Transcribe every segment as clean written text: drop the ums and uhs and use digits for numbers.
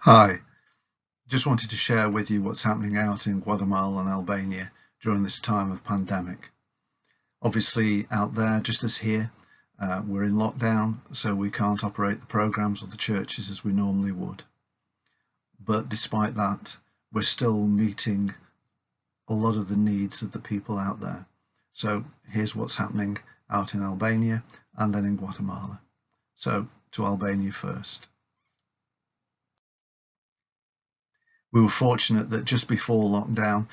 Hi, just wanted to share with you what's happening out in Guatemala and Albania during this time of pandemic. Obviously out there, just as here, we're in lockdown, so we can't operate the programs or the churches as we normally would. But despite that, we're still meeting a lot of the needs of the people out there. So here's what's happening out in Albania and then in Guatemala. So to Albania first. We were fortunate that just before lockdown,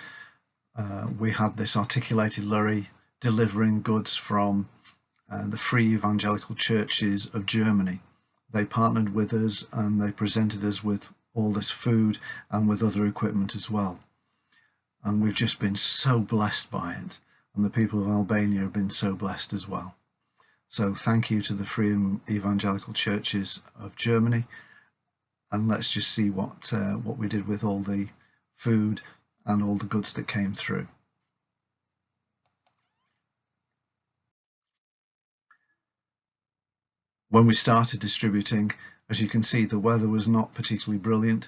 we had this articulated lorry delivering goods from the Free Evangelical Churches of Germany. They partnered with us and they presented us with all this food and with other equipment as well. And we've just been so blessed by it, and the people of Albania have been so blessed as well. So thank you to the Free Evangelical Churches of Germany. And let's just see what we did with all the food and all the goods that came through. When we started distributing, as you can see, the weather was not particularly brilliant.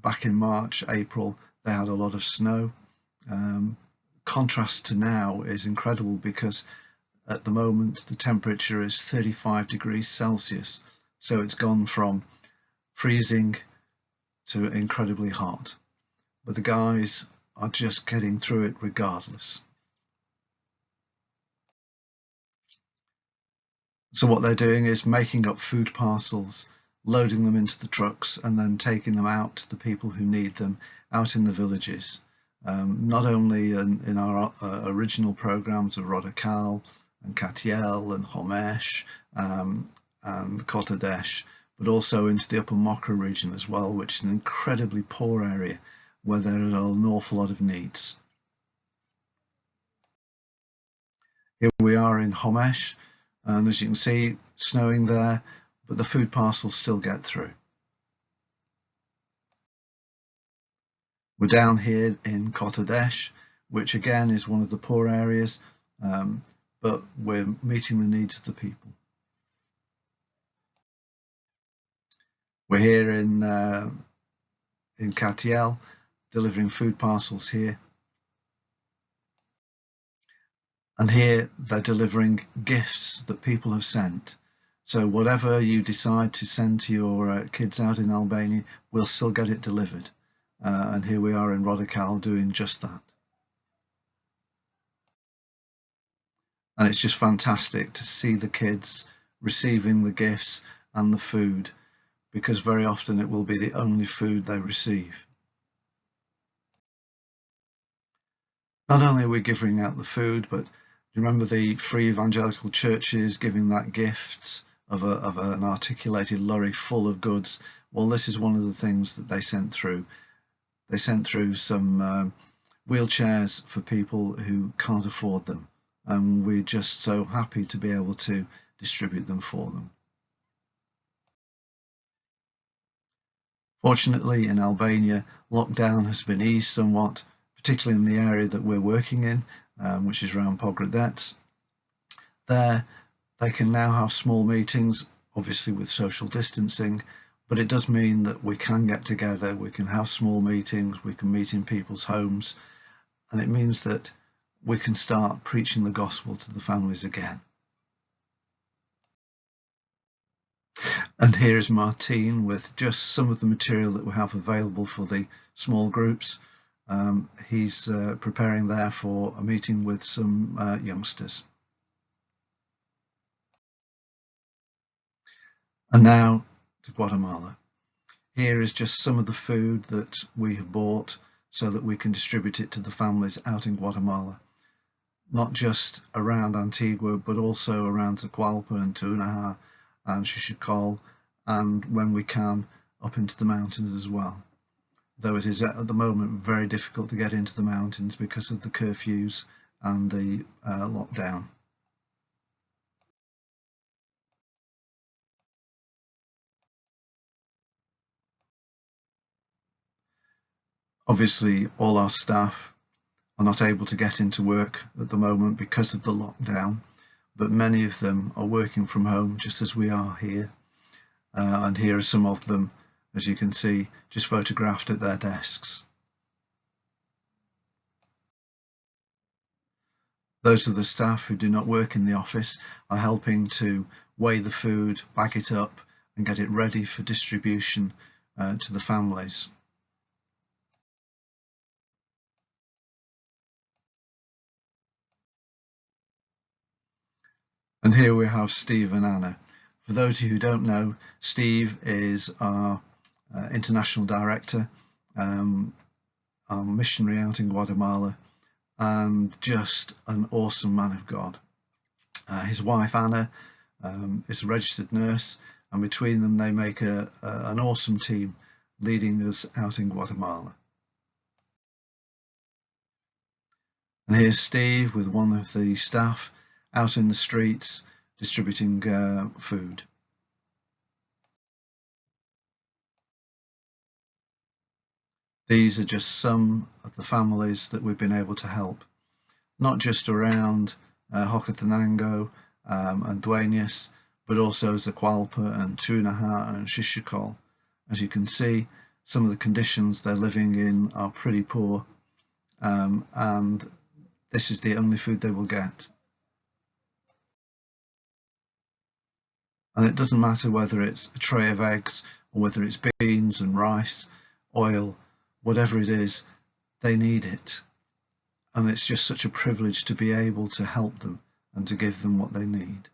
Back in March, April, they had a lot of snow. Contrast to now is incredible because at the moment the temperature is 35 degrees Celsius. So it's gone from freezing to incredibly hot, but the guys are just getting through it regardless. So what they're doing is making up food parcels, loading them into the trucks and then taking them out to the people who need them out in the villages. Not only in our original programs of Rodakal and Katiel and Homesh and Kotadesh, but also into the Upper Mokra region as well, which is an incredibly poor area where there are an awful lot of needs. Here we are in Homesh, and as you can see, snowing there, but the food parcels still get through. We're down here in Kotadesh, which again is one of the poor areas, but we're meeting the needs of the people. We're here in Katiel, delivering food parcels here. And here they're delivering gifts that people have sent. So whatever you decide to send to your kids out in Albania, we'll still get it delivered. And here we are in Rodakal doing just that. And it's just fantastic to see the kids receiving the gifts and the food, because very often it will be the only food they receive. Not only are we giving out the food, but remember the Free Evangelical Churches giving that gifts of an articulated lorry full of goods. Well, this is one of the things that they sent through. They sent through some wheelchairs for people who can't afford them, and we're just so happy to be able to distribute them for them. Fortunately, in Albania, lockdown has been eased somewhat, particularly in the area that we're working in, which is around Pogradec. There, they can now have small meetings, obviously with social distancing, but it does mean that we can get together, we can have small meetings, we can meet in people's homes, and it means that we can start preaching the gospel to the families again. And here is Martine with just some of the material that we have available for the small groups. He's preparing there for a meeting with some youngsters. And now to Guatemala. Here is just some of the food that we have bought so that we can distribute it to the families out in Guatemala. Not just around Antigua, but also around Zacualpa and Tunaja and Xixicol, and when we can, up into the mountains as well. Though it is at the moment very difficult to get into the mountains because of the curfews and the lockdown. Obviously, all our staff are not able to get into work at the moment because of the lockdown, but many of them are working from home just as we are here. And here are some of them as you can see, just photographed at their desks. Those of the staff who do not work in the office are helping to weigh the food, bag it up and get it ready for distribution to the families. And here we have Steve and Anna. For those of you who don't know, Steve is our international director, our missionary out in Guatemala, and just an awesome man of God. His wife Anna is a registered nurse, and between them they make an awesome team leading us out in Guatemala. And here's Steve with one of the staff out in the streets distributing food. These are just some of the families that we've been able to help, not just around Hocotenango and Dueñas, but also Zacualpa and Tunaja and Xixicol. As you can see, some of the conditions they're living in are pretty poor, and this is the only food they will get. And it doesn't matter whether it's a tray of eggs or whether it's beans and rice, oil, whatever it is, they need it. And it's just such a privilege to be able to help them and to give them what they need.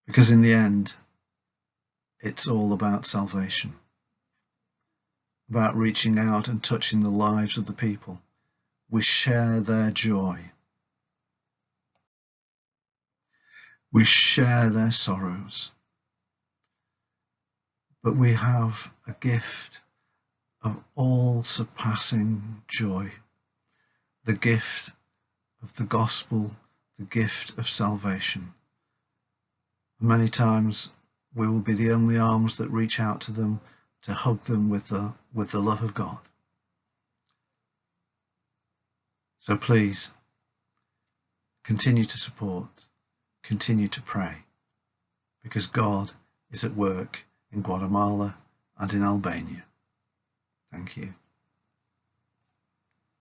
Because in the end, it's all about salvation, about reaching out and touching the lives of the people. We share their joy. We share their sorrows. But we have a gift of all surpassing joy, the gift of the gospel, the gift of salvation. Many times we will be the only arms that reach out to them to hug them with the love of God. So please, continue to support, continue to pray, because God is at work in Guatemala and in Albania. Thank you.